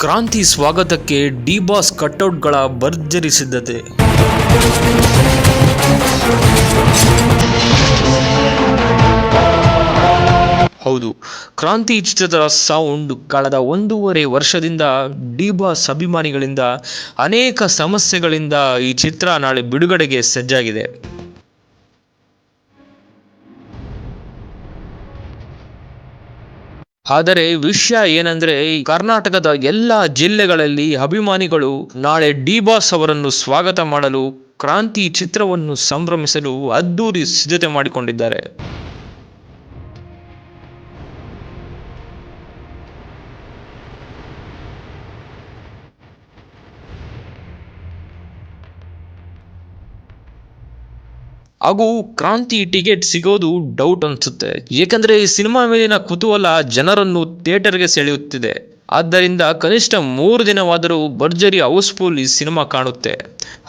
ಕ್ರಾಂತಿ ಸ್ವಾಗತಕ್ಕೆ D boss ಕಟೌಟ್ಗಳ ಭರ್ಜರಿ ಸಿದ್ಧತೆ. ಹೌದು, ಕ್ರಾಂತಿ ಚಿತ್ರದ ಸೌಂಡ್ ಕಳೆದ 1.5 ವರ್ಷದಿಂದ ಡಿ ಬಾಸ್ ಅಭಿಮಾನಿಗಳಿಂದ ಅನೇಕ ಸಮಸ್ಯೆಗಳಿಂದ ಈ ಚಿತ್ರ ನಾಳೆ ಬಿಡುಗಡೆಗೆ ಸಜ್ಜಾಗಿದೆ. ಆದರೆ ವಿಷಯ ಏನಂದ್ರೆ, ಕರ್ನಾಟಕದ ಎಲ್ಲ ಜಿಲ್ಲೆಗಳಲ್ಲಿ ಅಭಿಮಾನಿಗಳು ನಾಳೆ ಡಿ ಬಾಸ್ ಅವರನ್ನು ಸ್ವಾಗತ ಮಾಡಲು, ಕ್ರಾಂತಿ ಚಿತ್ರವನ್ನು ಸಂಭ್ರಮಿಸಲು ಅದ್ದೂರಿ ಸಿದ್ಧತೆ ಮಾಡಿಕೊಂಡಿದ್ದಾರೆ. ಹಾಗೂ ಕ್ರಾಂತಿ ಟಿಕೆಟ್ ಸಿಗೋದು ಡೌಟ್ ಅನ್ಸುತ್ತೆ. ಏಕೆಂದರೆ ಈ ಸಿನಿಮಾ ಮೇಲಿನ ಕುತೂಹಲ ಜನರನ್ನು ಥಿಯೇಟರ್ಗೆ ಸೆಳೆಯುತ್ತಿದೆ. ಆದ್ದರಿಂದ ಕನಿಷ್ಠ 3 ದಿನವಾದರೂ ಭರ್ಜರಿ ಹೌಸ್ಫುಲ್ ಈ ಸಿನಿಮಾ ಕಾಣುತ್ತೆ.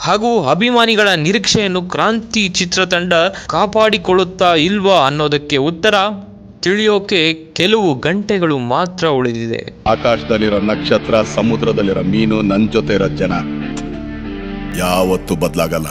ಹಾಗೂ ಅಭಿಮಾನಿಗಳ ನಿರೀಕ್ಷೆಯನ್ನು ಕ್ರಾಂತಿ ಚಿತ್ರತಂಡ ಕಾಪಾಡಿಕೊಳ್ಳುತ್ತಾ ಇಲ್ವಾ ಅನ್ನೋದಕ್ಕೆ ಉತ್ತರ ತಿಳಿಯೋಕೆ ಕೆಲವು ಗಂಟೆಗಳು ಮಾತ್ರ ಉಳಿದಿದೆ. ಆಕಾಶದಲ್ಲಿರೋ ನಕ್ಷತ್ರ, ಸಮುದ್ರದಲ್ಲಿರೋ ಮೀನು, ನನ್ನ ಜೊತೆ ಇರೋ ಜನ ಯಾವತ್ತೂ ಬದಲಾಗಲ್ಲ.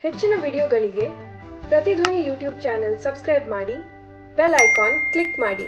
ಹೆಚ್ಚಿನ ವಿಡಿಯೋಗಳಿಗೆ ಪ್ರತಿಧ್ವನಿ ಯೂಟ್ಯೂಬ್ ಚಾನೆಲ್ ಸಬ್ಸ್ಕ್ರೈಬ್ ಮಾಡಿ, ಬೆಲ್ ಐಕಾನ್ ಕ್ಲಿಕ್ ಮಾಡಿ.